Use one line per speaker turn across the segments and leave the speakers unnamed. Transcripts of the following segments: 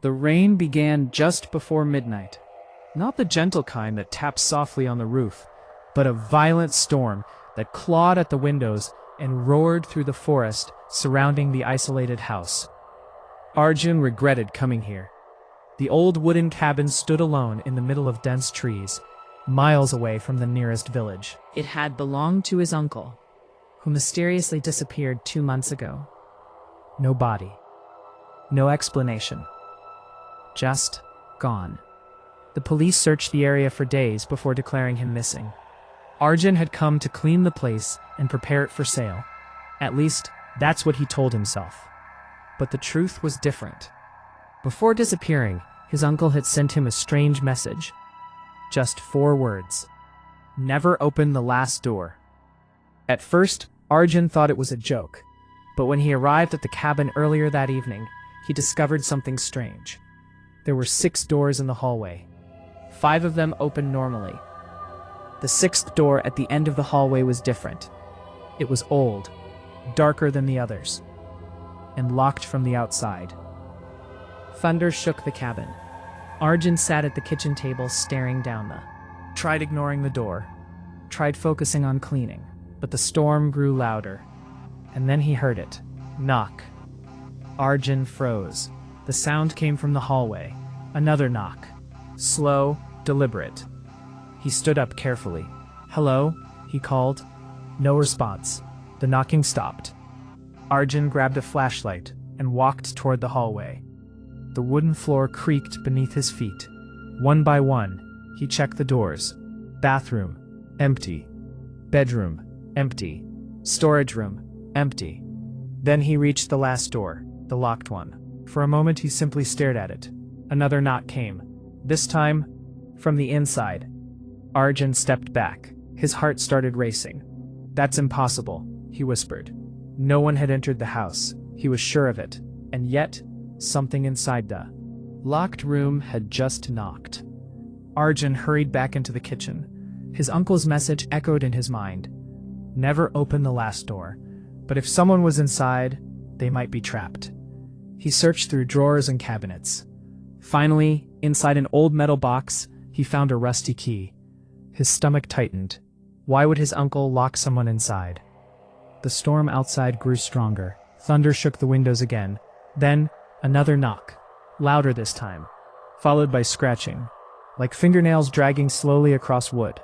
The rain began just before midnight. Not the gentle kind that taps softly on the roof, but a violent storm that clawed at the windows and roared through the forest surrounding the isolated house. Arjun regretted coming here. The old wooden cabin stood alone in the middle of dense trees, miles away from the nearest village.
It had belonged to his uncle, who mysteriously disappeared 2 months ago.
No body. No explanation. Just gone. The police searched the area for days before declaring him missing. Arjun had come to clean the place and prepare it for sale. At least, that's what he told himself. But the truth was different. Before disappearing, his uncle had sent him a strange message. Just 4 words. Never open the last door. At first, Arjun thought it was a joke, but when he arrived at the cabin earlier that evening, he discovered something strange. There were 6 doors in the hallway. 5 of them opened normally. The 6th door at the end of the hallway was different. It was old, darker than the others, and locked from the outside. Thunder shook the cabin. Arjun sat at the kitchen table staring down tried ignoring the door, tried focusing on cleaning, but the storm grew louder. And then he heard it. Knock. Arjun froze. The sound came from the hallway. Another knock. Slow, deliberate. He stood up carefully. "Hello?" he called. No response. The knocking stopped. Arjun grabbed a flashlight and walked toward the hallway. The wooden floor creaked beneath his feet. One by one, he checked the doors. Bathroom, empty. Bedroom, empty. Storage room, empty. Then he reached the last door, the locked one. For a moment he simply stared at it. Another knock came. This time, from the inside. Arjun stepped back. His heart started racing. "That's impossible," he whispered. No one had entered the house. He was sure of it. And yet, something inside the locked room had just knocked. Arjun hurried back into the kitchen. His uncle's message echoed in his mind. Never open the last door. But if someone was inside, they might be trapped. He searched through drawers and cabinets. Finally, inside an old metal box, he found a rusty key. His stomach tightened. Why would his uncle lock someone inside? The storm outside grew stronger. Thunder shook the windows again. Then, another knock. Louder this time. Followed by scratching. Like fingernails dragging slowly across wood.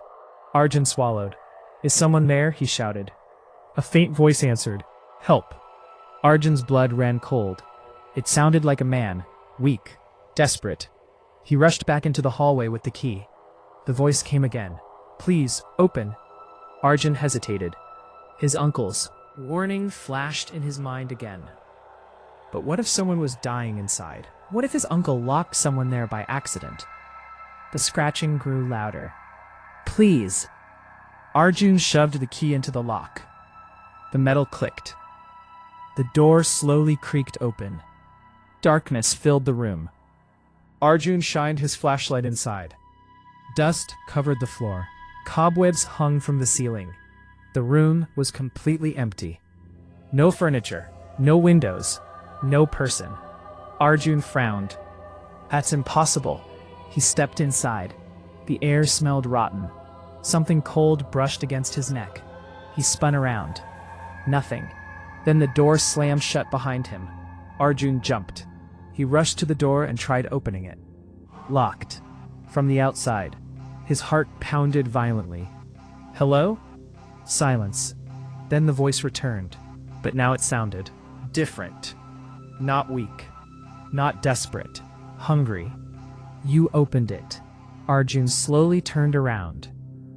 Arjun swallowed. "Is someone there?" he shouted. A faint voice answered. "Help." Arjun's blood ran cold. It sounded like a man. Weak. Desperate. He rushed back into the hallway with the key. The voice came again. "Please, open." Arjun hesitated. His uncle's warning flashed in his mind again. But what if someone was dying inside? What if his uncle locked someone there by accident? The scratching grew louder. "Please." Arjun shoved the key into the lock. The metal clicked. The door slowly creaked open. Darkness filled the room. Arjun shined his flashlight inside. Dust covered the floor. Cobwebs hung from the ceiling. The room was completely empty. No furniture, no windows, no person. Arjun frowned. "That's impossible." He stepped inside. The air smelled rotten. Something cold brushed against his neck. He spun around. Nothing. Then the door slammed shut behind him. Arjun jumped. He rushed to the door and tried opening it. Locked. From the outside. His heart pounded violently. "Hello?" Silence. Then the voice returned, but now it sounded different. Not weak. Not desperate. Hungry. "You opened it." Arjun slowly turned around.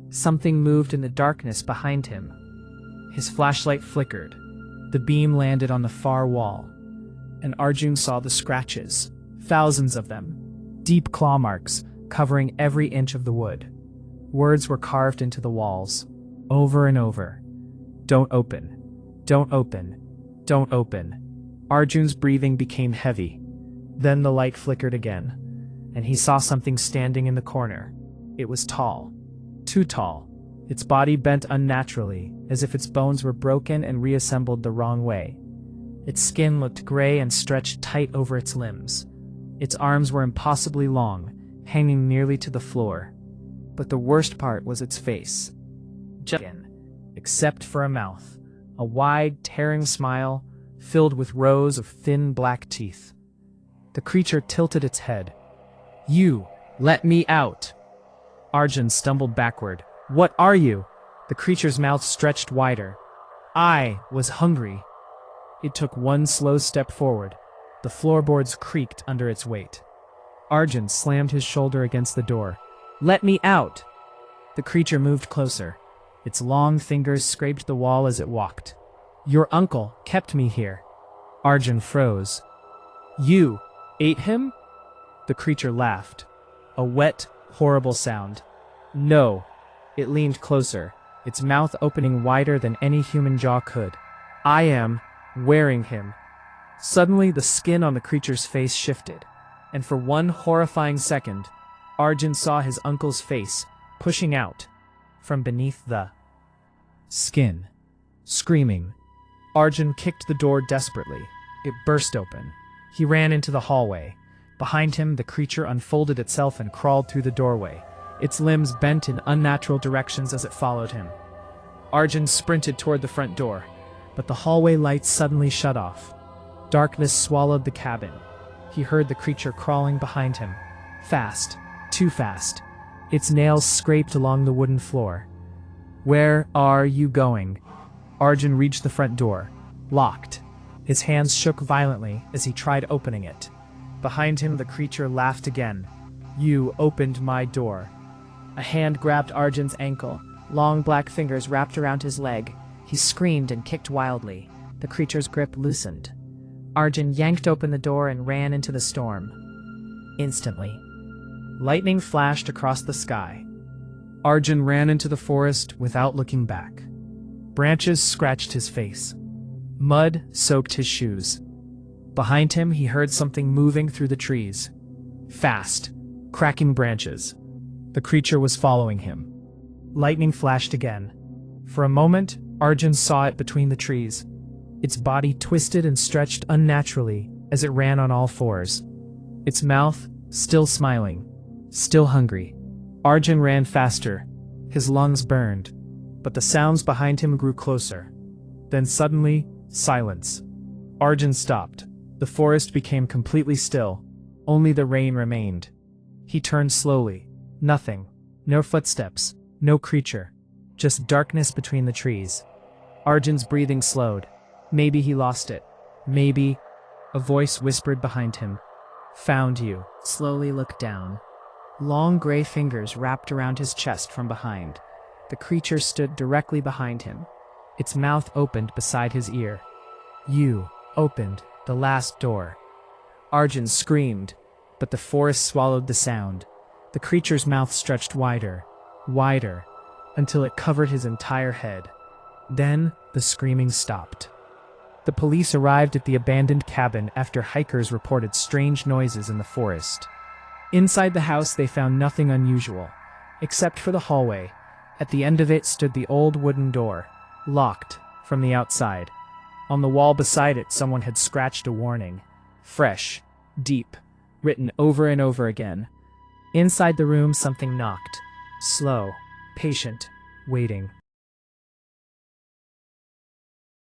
Something moved in the darkness behind him. His flashlight flickered. The beam landed on the far wall, and Arjun saw the scratches, thousands of them, deep claw marks covering every inch of the wood. Words were carved into the walls, over and over. "Don't open. Don't open. Don't open." Arjun's breathing became heavy. Then the light flickered again, and he saw something standing in the corner. It was tall. Too tall. Its body bent unnaturally, as if its bones were broken and reassembled the wrong way. Its skin looked gray and stretched tight over its limbs. Its arms were impossibly long, hanging nearly to the floor. But the worst part was its face. Except for a mouth, a wide, tearing smile filled with rows of thin black teeth. The creature tilted its head. "You, let me out!" Arjun stumbled backward. "What are you?" The creature's mouth stretched wider. "I was hungry." It took one slow step forward. The floorboards creaked under its weight. Arjun slammed his shoulder against the door. "Let me out!" The creature moved closer. Its long fingers scraped the wall as it walked. "Your uncle kept me here." Arjun froze. "You ate him?" The creature laughed. A wet, horrible sound. "No." It leaned closer, its mouth opening wider than any human jaw could. "I am wearing him." Suddenly, the skin on the creature's face shifted, and for one horrifying second, Arjun saw his uncle's face pushing out from beneath the skin. Screaming, Arjun kicked the door desperately. It burst open. He ran into the hallway. Behind him, the creature unfolded itself and crawled through the doorway, its limbs bent in unnatural directions as it followed him. Arjun sprinted toward the front door, but the hallway lights suddenly shut off. Darkness swallowed the cabin. He heard the creature crawling behind him. Fast, too fast. Its nails scraped along the wooden floor. "Where are you going?" Arjun reached the front door, locked. His hands shook violently as he tried opening it. Behind him, the creature laughed again. "You opened my door." A hand grabbed Arjun's ankle. Long black fingers wrapped around his leg. He screamed and kicked wildly. The creature's grip loosened. Arjun yanked open the door and ran into the storm. Instantly, lightning flashed across the sky. Arjun ran into the forest without looking back. Branches scratched his face. Mud soaked his shoes. Behind him, he heard something moving through the trees. Fast, cracking branches. The creature was following him. Lightning flashed again. For a moment, Arjun saw it between the trees. Its body twisted and stretched unnaturally as it ran on all fours. Its mouth, still smiling, still hungry. Arjun ran faster. His lungs burned, but the sounds behind him grew closer. Then suddenly, silence. Arjun stopped. The forest became completely still. Only the rain remained. He turned slowly. Nothing. No footsteps. No creature. Just darkness between the trees. Arjun's breathing slowed. Maybe he lost it. Maybe. A voice whispered behind him. "Found you." Slowly looked down. Long gray fingers wrapped around his chest from behind. The creature stood directly behind him. Its mouth opened beside his ear. "You opened the last door." Arjun screamed, but the forest swallowed the sound. The creature's mouth stretched wider, wider, until it covered his entire head. Then the screaming stopped. The police arrived at the abandoned cabin after hikers reported strange noises in the forest. Inside the house, they found nothing unusual, except for the hallway. At the end of it stood the old wooden door, locked from the outside. On the wall beside it, someone had scratched a warning. Fresh, deep, written over and over again. Inside the room, something knocked. Slow, patient, waiting.